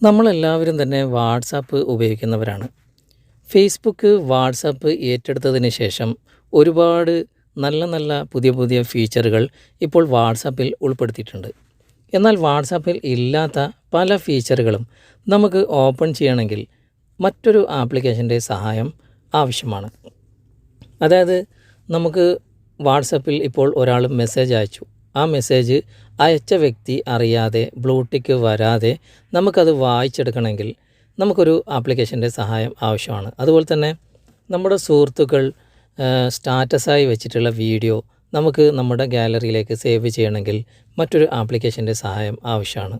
നമ്മളെല്ലാവരും തന്നെ വാട്സാപ്പ് ഉപയോഗിക്കുന്നവരാണ്. ഫേസ്ബുക്ക്, വാട്സാപ്പ് ഏറ്റെടുത്തതിന് ശേഷം ഒരുപാട് നല്ല നല്ല പുതിയ പുതിയ ഫീച്ചറുകൾ ഇപ്പോൾ വാട്സാപ്പിൽ ഉൾപ്പെടുത്തിയിട്ടുണ്ട്. എന്നാൽ വാട്സാപ്പിൽ ഇല്ലാത്ത പല ഫീച്ചറുകളും നമുക്ക് ഓപ്പൺ ചെയ്യണമെങ്കിൽ മറ്റൊരു ആപ്ലിക്കേഷൻ്റെ സഹായം ആവശ്യമാണ്. അതായത് നമുക്ക് വാട്സാപ്പിൽ ഇപ്പോൾ ഒരാൾ മെസ്സേജ് അയച്ചു. ആ മെസ്സേജ് അയച്ച വ്യക്തി അറിയാതെ ബ്ലൂടിക്ക് വരാതെ നമുക്കത് വായിച്ചെടുക്കണമെങ്കിൽ നമുക്കൊരു ആപ്ലിക്കേഷൻ്റെ സഹായം ആവശ്യമാണ്. അതുപോലെ തന്നെ നമ്മുടെ സുഹൃത്തുക്കൾ സ്റ്റാറ്റസായി വെച്ചിട്ടുള്ള വീഡിയോ നമുക്ക് നമ്മുടെ ഗാലറിയിലേക്ക് സേവ് ചെയ്യണമെങ്കിൽ മറ്റൊരു ആപ്ലിക്കേഷൻ്റെ സഹായം ആവശ്യമാണ്.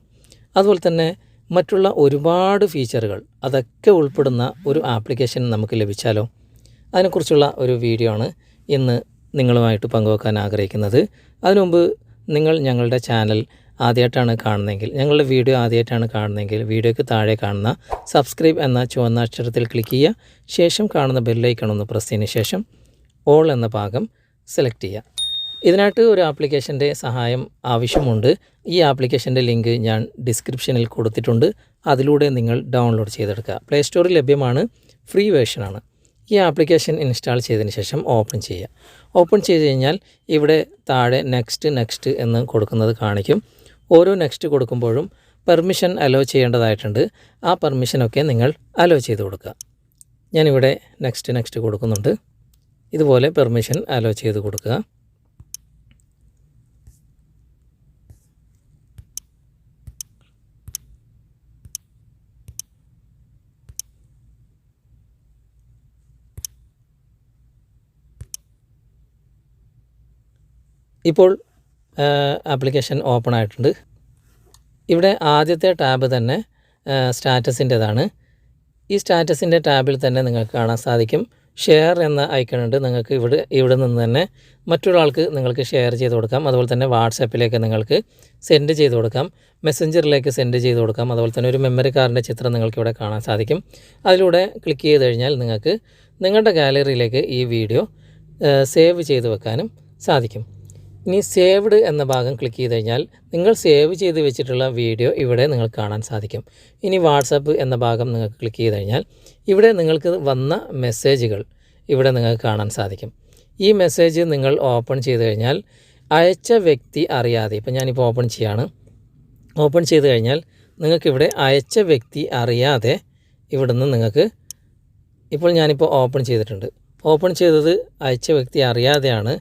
അതുപോലെ തന്നെ മറ്റുള്ള ഒരുപാട് ഫീച്ചറുകൾ അതൊക്കെ ഉൾപ്പെടുന്ന ഒരു ആപ്ലിക്കേഷൻ നമുക്ക് ലഭിച്ചാലോ? അതിനെക്കുറിച്ചുള്ള ഒരു വീഡിയോ ആണ് ഇന്ന് നിങ്ങളുമായിട്ട് പങ്കുവെക്കാൻ ആഗ്രഹിക്കുന്നത്. അതിനുമുമ്പ് നിങ്ങൾ ഞങ്ങളുടെ ചാനൽ ആദ്യമായിട്ടാണ് കാണുന്നതെങ്കിൽ, ഞങ്ങളുടെ വീഡിയോ ആദ്യമായിട്ടാണ് കാണുന്നതെങ്കിൽ വീഡിയോയ്ക്ക് താഴെ കാണുന്ന സബ്സ്ക്രൈബ് എന്ന ചുവന്ന അക്ഷരത്തിൽ ക്ലിക്ക് ചെയ്യുക. ശേഷം കാണുന്ന ബെല്ലൈക്കൺ ഒന്ന് പ്രസ് ചെയ്തതിന് ശേഷം ഓൾ എന്ന ഭാഗം സെലക്ട് ചെയ്യുക. ഇതിനായിട്ട് ഒരു ആപ്ലിക്കേഷൻ്റെ സഹായം ആവശ്യമുണ്ട്. ഈ ആപ്ലിക്കേഷൻ്റെ ലിങ്ക് ഞാൻ ഡിസ്ക്രിപ്ഷനിൽ കൊടുത്തിട്ടുണ്ട്. അതിലൂടെ നിങ്ങൾ ഡൗൺലോഡ് ചെയ്തെടുക്കുക. പ്ലേ സ്റ്റോറിൽ ലഭ്യമാണ്, ഫ്രീ വേർഷനാണ്. ഈ ആപ്ലിക്കേഷൻ ഇൻസ്റ്റാൾ ചെയ്തതിന് ശേഷം ഓപ്പൺ ചെയ്യുക. ഓപ്പൺ ചെയ്ത് കഴിഞ്ഞാൽ ഇവിടെ താഴെ നെക്സ്റ്റ് എന്ന് കൊടുക്കുന്നത് കാണിക്കും. ഓരോ നെക്സ്റ്റ് കൊടുക്കുമ്പോഴും പെർമിഷൻ അലോ ചെയ്യേണ്ടതായിട്ടുണ്ട്. ആ പെർമിഷനൊക്കെ നിങ്ങൾ അലോ ചെയ്ത് കൊടുക്കുക. ഞാനിവിടെ നെക്സ്റ്റ് കൊടുക്കുന്നുണ്ട്. ഇതുപോലെ പെർമിഷൻ അലോ ചെയ്ത് കൊടുക്കുക. ഇപ്പോൾ ആപ്ലിക്കേഷൻ ഓപ്പൺ ആയിട്ടുണ്ട്. ഇവിടെ ആദ്യത്തെ ടാബ് തന്നെ സ്റ്റാറ്റസിൻ്റെതാണ്. ഈ സ്റ്റാറ്റസിൻ്റെ ടാബിൽ തന്നെ നിങ്ങൾക്ക് കാണാൻ സാധിക്കും ഷെയർ എന്ന ഐക്കണുണ്ട്. നിങ്ങൾക്ക് ഇവിടെ നിന്ന് തന്നെ മറ്റൊരാൾക്ക് നിങ്ങൾക്ക് ഷെയർ ചെയ്ത് കൊടുക്കാം. അതുപോലെ തന്നെ വാട്സാപ്പിലേക്ക് നിങ്ങൾക്ക് സെൻഡ് ചെയ്ത് കൊടുക്കാം, മെസ്സഞ്ചറിലേക്ക് സെൻഡ് ചെയ്ത് കൊടുക്കാം. അതുപോലെ തന്നെ ഒരു മെമ്മറി കാർഡിൻ്റെ ചിത്രം നിങ്ങൾക്ക് ഇവിടെ കാണാൻ സാധിക്കും. അതിലൂടെ ക്ലിക്ക് ചെയ്ത് കഴിഞ്ഞാൽ നിങ്ങൾക്ക് നിങ്ങളുടെ ഗാലറിയിലേക്ക് ഈ വീഡിയോ സേവ് ചെയ്ത് വെക്കാനും സാധിക്കും. ഇനി സേവ്ഡ് എന്ന ഭാഗം ക്ലിക്ക് ചെയ്ത് കഴിഞ്ഞാൽ നിങ്ങൾ സേവ് ചെയ്ത് വെച്ചിട്ടുള്ള വീഡിയോ ഇവിടെ നിങ്ങൾക്ക് കാണാൻ സാധിക്കും. ഇനി വാട്സാപ്പ് എന്ന ഭാഗം നിങ്ങൾക്ക് ക്ലിക്ക് ചെയ്ത് കഴിഞ്ഞാൽ ഇവിടെ നിങ്ങൾക്ക് വന്ന മെസ്സേജുകൾ ഇവിടെ നിങ്ങൾക്ക് കാണാൻ സാധിക്കും. ഈ മെസ്സേജ് നിങ്ങൾ ഓപ്പൺ ചെയ്ത് കഴിഞ്ഞാൽ അയച്ച വ്യക്തി അറിയാതെ, ഇപ്പം ഞാനിപ്പോൾ ഓപ്പൺ ചെയ്യാണ്. ഓപ്പൺ ചെയ്ത് കഴിഞ്ഞാൽ നിങ്ങൾക്കിവിടെ അയച്ച വ്യക്തി അറിയാതെ ഇവിടുന്ന് നിങ്ങൾക്ക്, ഇപ്പോൾ ഞാനിപ്പോൾ ഓപ്പൺ ചെയ്തിട്ടുണ്ട്. ഓപ്പൺ ചെയ്തത് അയച്ച വ്യക്തി അറിയാതെയാണ്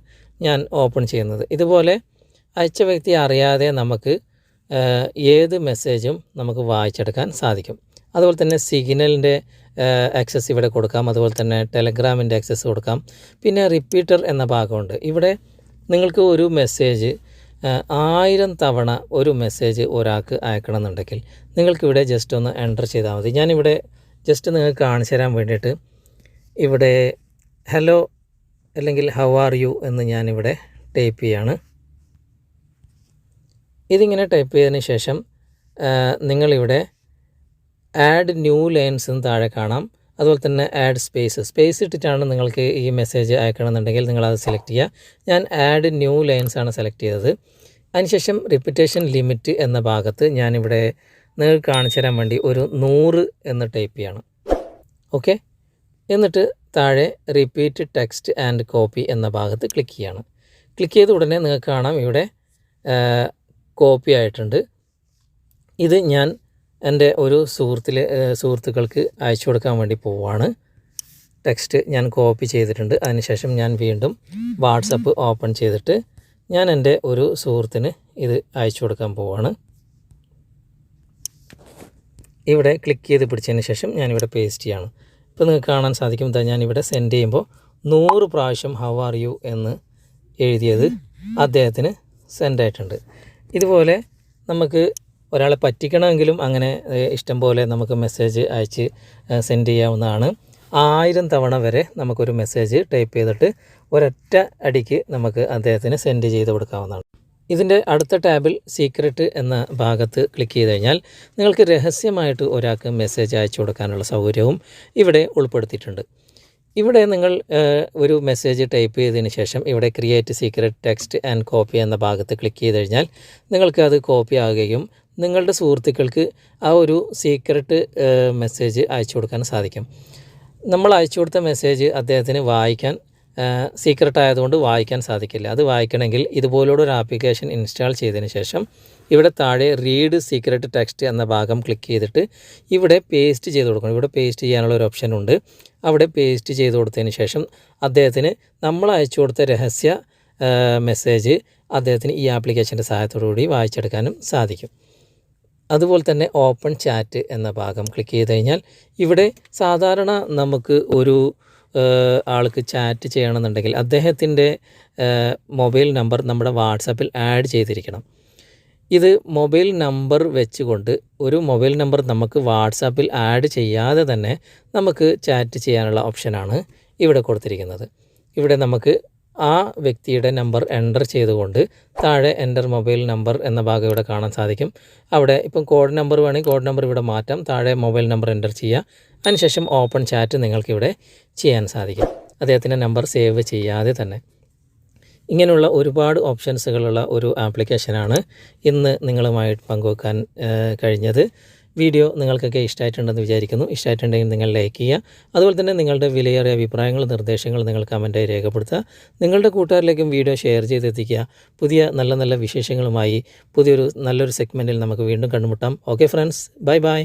ഞാൻ ഓപ്പൺ ചെയ്യുന്നത്. ഇതുപോലെ അയച്ച വ്യക്തി അറിയാതെ നമുക്ക് ഏത് മെസ്സേജും നമുക്ക് വായിച്ചെടുക്കാൻ സാധിക്കും. അതുപോലെ തന്നെ സിഗ്നലിൻ്റെ ആക്സസ് ഇവിടെ കൊടുക്കാം. അതുപോലെ തന്നെ ടെലഗ്രാമിൻ്റെ ആക്സസ് കൊടുക്കാം. പിന്നെ റിപ്പീറ്റർ എന്ന ഭാഗമുണ്ട്. ഇവിടെ നിങ്ങൾക്ക് ഒരു മെസ്സേജ് 1000 തവണ ഒരു മെസ്സേജ് ഒരാൾക്ക് അയക്കണമെന്നുണ്ടെങ്കിൽ നിങ്ങൾക്കിവിടെ ജസ്റ്റ് ഒന്ന് എൻ്റർ ചെയ്താൽ മതി. ഞാനിവിടെ ജസ്റ്റ് നിങ്ങൾക്ക് കാണിച്ചു തരാൻ വേണ്ടിയിട്ട് ഇവിടെ ഹലോ അല്ലെങ്കിൽ ഹൗ ആർ യു എന്ന് ഞാനിവിടെ ടൈപ്പ് ചെയ്യാണ്. ഇതിങ്ങനെ ടൈപ്പ് ചെയ്തതിന് ശേഷം നിങ്ങളിവിടെ ആഡ് ന്യൂ ലൈൻസ് എന്ന് താഴെ കാണാം. അതുപോലെ തന്നെ ആഡ് സ്പേസ് ഇട്ടിട്ടാണ് നിങ്ങൾക്ക് ഈ മെസ്സേജ് അയക്കണമെന്നുണ്ടെങ്കിൽ നിങ്ങളത് സെലക്ട് ചെയ്യുക. ഞാൻ ആഡ് ന്യൂ ലൈൻസ് ആണ് സെലക്ട് ചെയ്തത്. അതിനുശേഷം റിപ്പീറ്റേഷൻ ലിമിറ്റ് എന്ന ഭാഗത്ത് ഞാനിവിടെ നിങ്ങൾക്ക് കാണിച്ചു തരാൻ വേണ്ടി ഒരു 100 എന്ന് ടൈപ്പ് ചെയ്യണം. ഓക്കെ, എന്നിട്ട് താഴെ റിപ്പീറ്റ് ടെക്സ്റ്റ് ആൻഡ് കോപ്പി എന്ന ഭാഗത്ത് ക്ലിക്ക് ചെയ്യണം. ക്ലിക്ക് ചെയ്ത ഉടനെ നിങ്ങൾക്ക് കാണാം ഇവിടെ കോപ്പി ആയിട്ടുണ്ട്. ഇത് ഞാൻ എൻ്റെ ഒരു സുഹൃത്തുക്കൾക്ക് അയച്ചു കൊടുക്കാൻ വേണ്ടി പോവുകയാണ്. ടെക്സ്റ്റ് ഞാൻ കോപ്പി ചെയ്തിട്ടുണ്ട്. അതിനുശേഷം ഞാൻ വീണ്ടും വാട്സപ്പ് ഓപ്പൺ ചെയ്തിട്ട് ഞാൻ എൻ്റെ ഒരു സുഹൃത്തിന് ഇത് അയച്ചു കൊടുക്കാൻ പോവുകയാണ്. ഇവിടെ ക്ലിക്ക് ചെയ്ത് പിടിച്ചതിന് ശേഷം ഞാനിവിടെ പേസ്റ്റ് ചെയ്യാണ്. ഇപ്പോൾ നിങ്ങൾക്ക് കാണാൻ സാധിക്കും, ഞാനിവിടെ സെൻഡ് ചെയ്യുമ്പോൾ 100 പ്രാവശ്യം ഹൗ ആർ യു എന്ന് എഴുതിയത് അദ്ദേഹത്തിന് സെൻഡ് ആയിട്ടുണ്ട്. ഇതുപോലെ നമുക്ക് ഒരാളെ പറ്റിക്കണമെങ്കിലും അങ്ങനെ ഇഷ്ടം പോലെ നമുക്ക് മെസ്സേജ് അയച്ച് സെൻഡ് ചെയ്യാവുന്നതാണ്. 1000 തവണ വരെ നമുക്കൊരു മെസ്സേജ് ടൈപ്പ് ചെയ്തിട്ട് ഒരൊറ്റ അടിക്ക് നമുക്ക് അദ്ദേഹത്തിന് സെൻഡ് ചെയ്ത് കൊടുക്കാവുന്നതാണ്. ഇതിൻ്റെ അടുത്ത ടാബിൽ സീക്രട്ട് എന്ന ഭാഗത്ത് ക്ലിക്ക് ചെയ്ത് കഴിഞ്ഞാൽ നിങ്ങൾക്ക് രഹസ്യമായിട്ട് ഒരാൾക്ക് മെസ്സേജ് അയച്ചു കൊടുക്കാനുള്ള സൗകര്യവും ഇവിടെ ഉൾപ്പെടുത്തിയിട്ടുണ്ട്. ഇവിടെ നിങ്ങൾ ഒരു മെസ്സേജ് ടൈപ്പ് ചെയ്തതിന് ശേഷം ഇവിടെ create secret text and copy എന്ന ഭാഗത്ത് ക്ലിക്ക് ചെയ്ത് കഴിഞ്ഞാൽ നിങ്ങൾക്ക് അത് കോപ്പി ആകുകയും നിങ്ങളുടെ സുഹൃത്തുക്കൾക്ക് ആ ഒരു സീക്രട്ട് മെസ്സേജ് അയച്ചു കൊടുക്കാൻ സാധിക്കും. നമ്മൾ അയച്ചു കൊടുത്ത മെസ്സേജ് അദ്ദേഹത്തിന് വായിക്കാൻ സീക്രട്ട് ആയതുകൊണ്ട് വായിക്കാൻ സാധിക്കില്ല. അത് വായിക്കണമെങ്കിൽ ഇതുപോലുള്ള ഒരു ആപ്ലിക്കേഷൻ ഇൻസ്റ്റാൾ ചെയ്തതിന് ശേഷം ഇവിടെ താഴെ റീഡ് സീക്രട്ട് ടെക്സ്റ്റ് എന്ന ഭാഗം ക്ലിക്ക് ചെയ്തിട്ട് ഇവിടെ പേസ്റ്റ് ചെയ്ത് കൊടുക്കണം. ഇവിടെ പേസ്റ്റ് ചെയ്യാനുള്ള ഒരു ഓപ്ഷൻ ഉണ്ട്. അവിടെ പേസ്റ്റ് ചെയ്ത് കൊടുത്തതിന് ശേഷം അദ്ദേഹത്തിന് നമ്മൾ അയച്ചു കൊടുത്ത രഹസ്യ മെസ്സേജ് അദ്ദേഹത്തിന് ഈ ആപ്ലിക്കേഷൻ്റെ സഹായത്തോടു കൂടി വായിച്ചെടുക്കാനും സാധിക്കും. അതുപോലെ തന്നെ ഓപ്പൺ ചാറ്റ് എന്ന ഭാഗം ക്ലിക്ക് ചെയ്ത് കഴിഞ്ഞാൽ ഇവിടെ സാധാരണ നമുക്ക് ഒരു ആൾക്ക് ചാറ്റ് ചെയ്യണമെന്നുണ്ടെങ്കിൽ അദ്ദേഹത്തിൻ്റെ മൊബൈൽ നമ്പർ നമ്മുടെ വാട്സാപ്പിൽ ആഡ് ചെയ്തിരിക്കണം. ഇത് മൊബൈൽ നമ്പർ വെച്ചുകൊണ്ട് ഒരു മൊബൈൽ നമ്പർ നമുക്ക് വാട്സാപ്പിൽ ആഡ് ചെയ്യാതെ തന്നെ നമുക്ക് ചാറ്റ് ചെയ്യാനുള്ള ഓപ്ഷനാണ് ഇവിടെ കൊടുത്തിരിക്കുന്നത്. ഇവിടെ നമുക്ക് ആ വ്യക്തിയുടെ നമ്പർ എൻ്റർ ചെയ്തുകൊണ്ട് താഴെ എൻ്റർ മൊബൈൽ നമ്പർ എന്ന ഭാഗം ഇവിടെ കാണാൻ സാധിക്കും. അവിടെ ഇപ്പം കോഡ് നമ്പർ വേണമെങ്കിൽ കോഡ് നമ്പർ ഇവിടെ മാറ്റാം. താഴെ മൊബൈൽ നമ്പർ എൻ്റർ ചെയ്യുക. അതിനുശേഷം ഓപ്പൺ ചാറ്റ് നിങ്ങൾക്കിവിടെ ചെയ്യാൻ സാധിക്കും, അദ്ദേഹത്തിൻ്റെ നമ്പർ സേവ് ചെയ്യാതെ തന്നെ. ഇങ്ങനെയുള്ള ഒരുപാട് ഓപ്ഷൻസുകളുള്ള ഒരു ആപ്ലിക്കേഷനാണ് ഇന്ന് നിങ്ങളുമായിട്ട് പങ്കുവെക്കാൻ കഴിഞ്ഞത്. വീഡിയോ നിങ്ങൾക്കൊക്കെ ഇഷ്ടമായിട്ടുണ്ടെന്ന് വിചാരിക്കുന്നു. ഇഷ്ടമായിട്ടുണ്ടെങ്കിൽ നിങ്ങൾ ലൈക്ക് ചെയ്യുക. അതുപോലെ തന്നെ നിങ്ങളുടെ വിലയേറിയ അഭിപ്രായങ്ങൾ, നിർദ്ദേശങ്ങൾ നിങ്ങൾ കമൻറ്റായി രേഖപ്പെടുത്തുക. നിങ്ങളുടെ കൂട്ടുകാരിലേക്കും വീഡിയോ ഷെയർ ചെയ്തെത്തിക്കുക. പുതിയ നല്ല നല്ല വിശേഷങ്ങളുമായി പുതിയൊരു നല്ലൊരു സെഗ്മെൻറ്റിൽ നമുക്ക് വീണ്ടും കണ്ടുമുട്ടാം. Okay friends, bye bye.